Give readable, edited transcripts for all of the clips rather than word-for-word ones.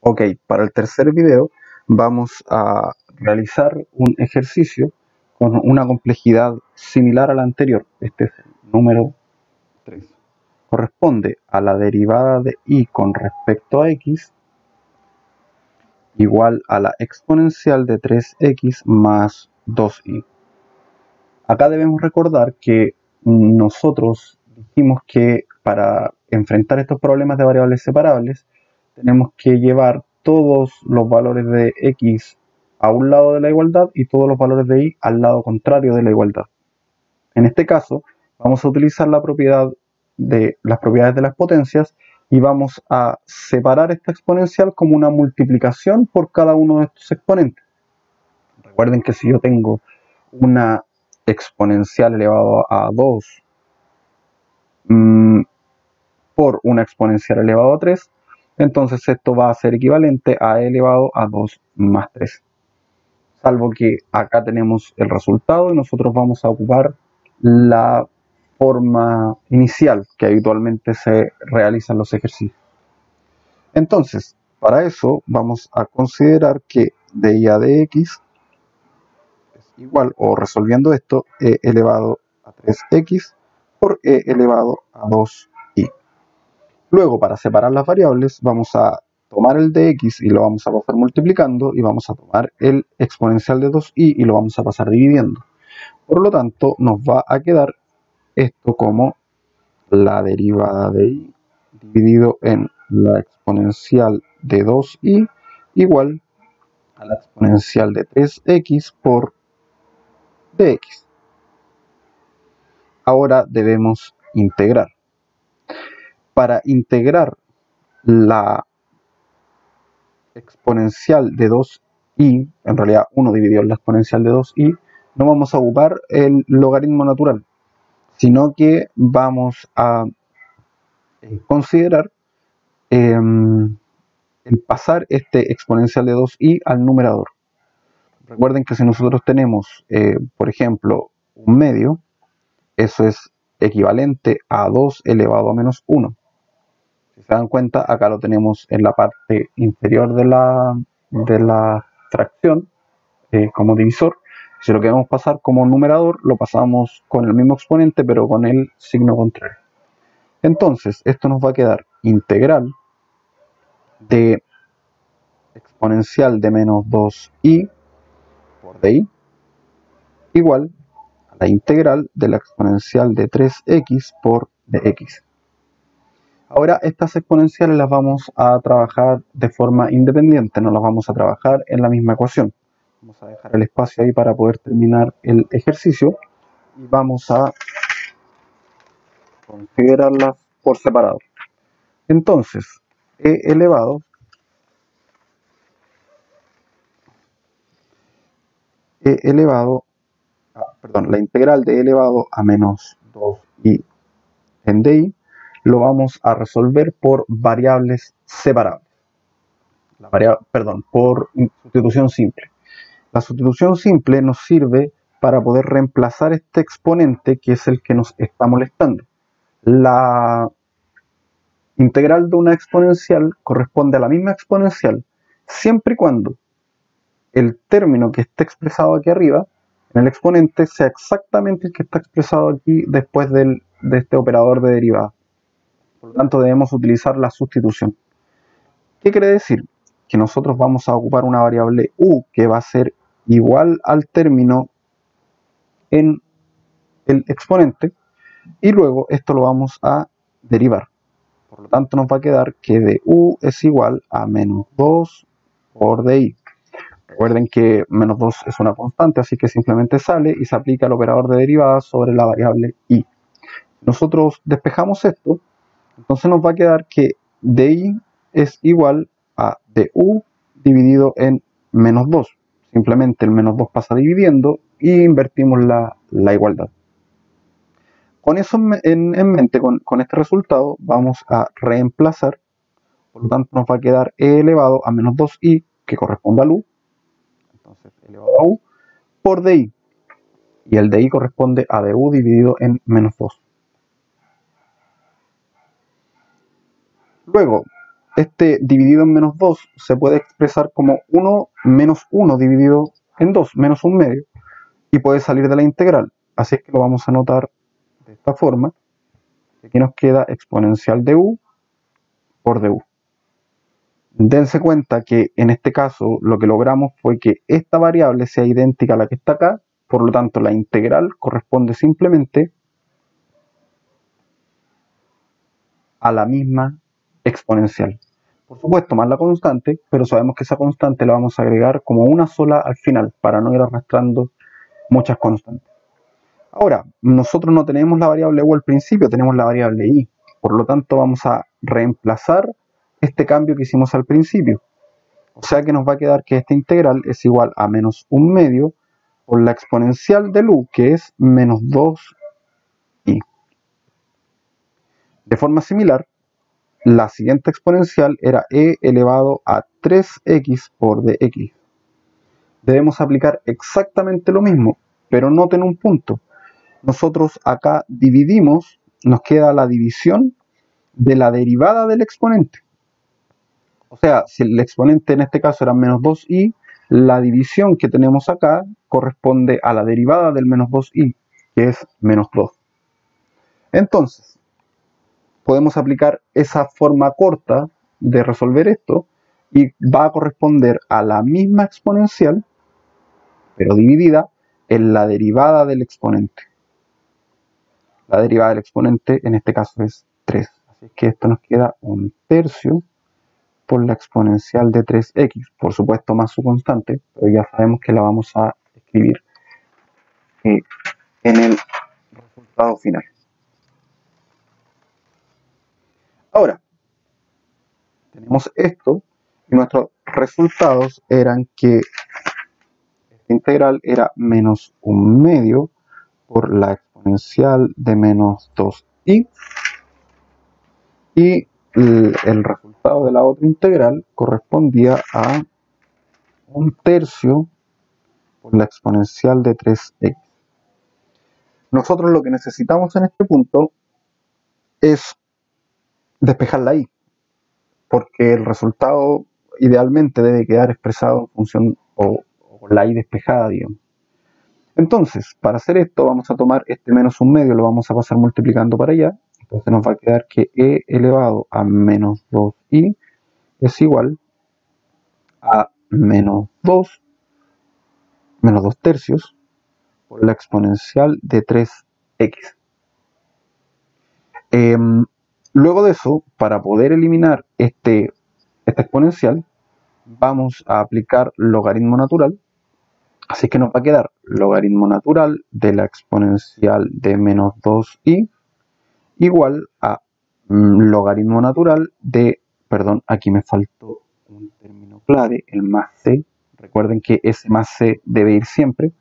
Ok, para el tercer video vamos a realizar un ejercicio con una complejidad similar a la anterior. Este es el número 3. Corresponde a la derivada de y con respecto a x igual a la exponencial de 3x más 2y. Acá debemos recordar que nosotros dijimos que para enfrentar estos problemas de variables separables tenemos que llevar todos los valores de x a un lado de la igualdad y todos los valores de y al lado contrario de la igualdad. En este caso vamos a utilizar las propiedades de las potencias y vamos a separar esta exponencial como una multiplicación por cada uno de estos exponentes. Recuerden que si yo tengo una exponencial elevado a 2 por una exponencial elevado a 3, entonces esto va a ser equivalente a e elevado a 2 más 3. Salvo que acá tenemos el resultado y nosotros vamos a ocupar la forma inicial que habitualmente se realiza en los ejercicios. Entonces, para eso vamos a considerar que dya de x es igual, o resolviendo esto, e elevado a 3x por e elevado a 2y. Luego, para separar las variables, vamos a tomar el de x y lo vamos a pasar multiplicando, y vamos a tomar el exponencial de 2y y lo vamos a pasar dividiendo. Por lo tanto, nos va a quedar esto como la derivada de y dividido en la exponencial de 2y igual a la exponencial de 3x por dx. Ahora debemos integrar. Para integrar la exponencial de 2y, en realidad 1 dividido en la exponencial de 2y, no vamos a ocupar el logaritmo natural, sino que vamos a considerar el pasar este exponencial de 2y al numerador. Recuerden que si nosotros tenemos, por ejemplo, un medio, eso es equivalente a 2 elevado a menos 1. Si se dan cuenta, acá lo tenemos en la parte inferior de la fracción como divisor. Si lo queremos pasar como numerador, lo pasamos con el mismo exponente, pero con el signo contrario. Entonces, esto nos va a quedar integral de exponencial de menos 2y por dy igual a la integral de la exponencial de 3x por dx. Ahora estas exponenciales las vamos a trabajar de forma independiente, no las vamos a trabajar en la misma ecuación. Vamos a dejar el espacio ahí para poder terminar el ejercicio y vamos a considerarlas por separado. Entonces, la integral de e elevado a menos 2y en dy lo vamos a resolver por variables separables. Por sustitución simple. La sustitución simple nos sirve para poder reemplazar este exponente que es el que nos está molestando. La integral de una exponencial corresponde a la misma exponencial siempre y cuando el término que esté expresado aquí arriba en el exponente sea exactamente el que está expresado aquí después de este operador de derivada. Por lo tanto, debemos utilizar la sustitución. ¿Qué quiere decir? Que nosotros vamos a ocupar una variable u que va a ser igual al término en el exponente y luego esto lo vamos a derivar. Por lo tanto, nos va a quedar que de u es igual a menos 2 por dy. Recuerden que menos 2 es una constante, así que simplemente sale y se aplica el operador de derivada sobre la variable y. Nosotros despejamos esto, entonces nos va a quedar que dy es igual a du dividido en menos 2. Simplemente el menos 2 pasa dividiendo y invertimos la igualdad. Con eso en mente, con este resultado, vamos a reemplazar. Por lo tanto, nos va a quedar e elevado a menos 2y, que corresponde al u. Entonces, elevado a u por dy. Y el dy corresponde a du dividido en menos 2. Luego, este dividido en menos 2 se puede expresar como 1 menos 1 dividido en 2, menos 1/2, y puede salir de la integral. Así es que lo vamos a anotar de esta forma. Aquí nos queda exponencial de u por du. Dense cuenta que en este caso lo que logramos fue que esta variable sea idéntica a la que está acá, por lo tanto la integral corresponde simplemente a la misma exponencial. Por supuesto, más la constante, pero sabemos que esa constante la vamos a agregar como una sola al final, para no ir arrastrando muchas constantes. Ahora, nosotros no tenemos la variable u al principio, tenemos la variable y. Por lo tanto, vamos a reemplazar este cambio que hicimos al principio. O sea que nos va a quedar que esta integral es igual a menos 1/2 por la exponencial del u, que es menos 2i. De forma similar, la siguiente exponencial era e elevado a 3x por dx. Debemos aplicar exactamente lo mismo, pero noten un punto. Nosotros acá dividimos, nos queda la división de la derivada del exponente. O sea, si el exponente en este caso era menos 2i, la división que tenemos acá corresponde a la derivada del menos 2i, que es menos 2. Entonces, podemos aplicar esa forma corta de resolver esto y va a corresponder a la misma exponencial, pero dividida en la derivada del exponente. La derivada del exponente en este caso es 3. Así que esto nos queda 1/3 por la exponencial de 3x. Por supuesto más su constante, pero ya sabemos que la vamos a escribir en el resultado final. Ahora, tenemos esto y nuestros resultados eran que esta integral era menos 1/2 por la exponencial de menos 2i, y el resultado de la otra integral correspondía a 1/3 por la exponencial de 3x. Nosotros lo que necesitamos en este punto es despejar la y, porque el resultado idealmente debe quedar expresado en función o con la y despejada, digamos. Entonces, para hacer esto vamos a tomar este menos 1/2, lo vamos a pasar multiplicando para allá. Entonces nos va a quedar que e elevado a menos 2i es igual a menos 2 tercios por la exponencial de 3x. Luego de eso, para poder eliminar esta exponencial, vamos a aplicar logaritmo natural. Así que nos va a quedar logaritmo natural de la exponencial de menos 2i igual a logaritmo natural de, perdón, aquí me faltó un término clave, el más c. Recuerden que ese más c debe ir siempre.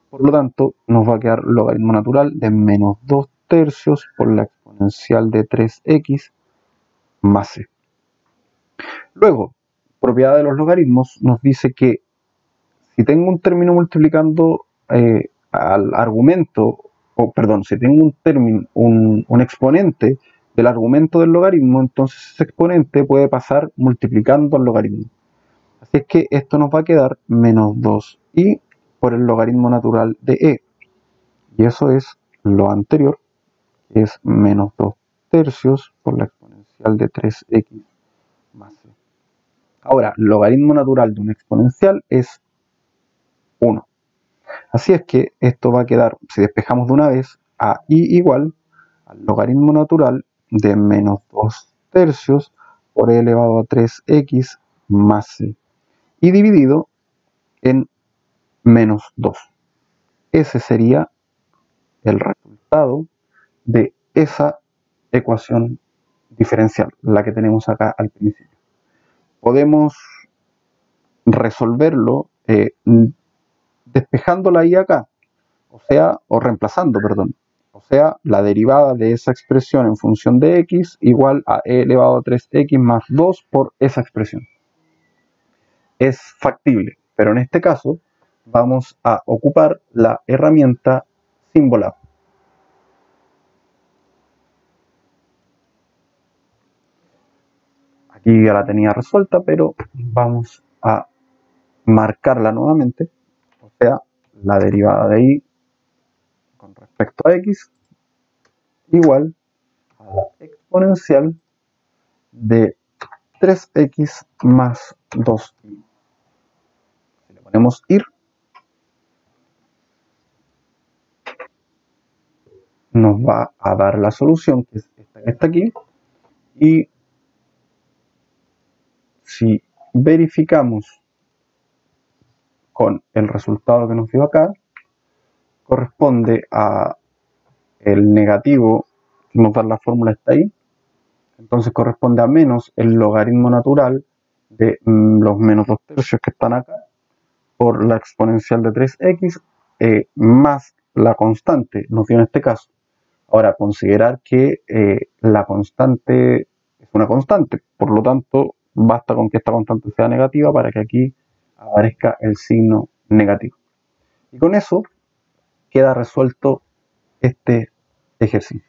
Por lo tanto, nos va a quedar logaritmo natural de menos 2 tercios por la exponencial de 3x más c. Luego, propiedad de los logaritmos nos dice que si tengo un término multiplicando al argumento, o perdón, si tengo un término, un exponente del argumento del logaritmo, entonces ese exponente puede pasar multiplicando al logaritmo. Así es que esto nos va a quedar menos 2i por el logaritmo natural de e. Y eso es lo anterior, que es menos 2 tercios por la exponencial de 3x más c. Ahora, logaritmo natural de una exponencial es 1. Así es que esto va a quedar, si despejamos de una vez, a i igual al logaritmo natural de menos 2 tercios por e elevado a 3x más c, y dividido en menos 2. Ese sería el resultado de esa ecuación diferencial, la que tenemos acá al principio. Podemos resolverlo despejando la y acá, o reemplazando, perdón. O sea, la derivada de esa expresión en función de x igual a e elevado a 3x más 2 por esa expresión. Es factible, pero en este caso vamos a ocupar la herramienta Symbolab. Aquí aquí ya la tenía resuelta, pero vamos a marcarla nuevamente, o sea, la derivada de y con respecto a x igual a la exponencial de 3x más 2y. Si le ponemos ir, nos va a dar la solución, que es esta que está aquí, y si verificamos con el resultado que nos dio acá, corresponde a el negativo que nos da la fórmula está ahí, entonces corresponde a menos el logaritmo natural de los menos 2/3 que están acá por la exponencial de 3x más la constante, nos dio en este caso. Ahora, considerar que la constante es una constante, por lo tanto, basta con que esta constante sea negativa para que aquí aparezca el signo negativo. Y con eso queda resuelto este ejercicio.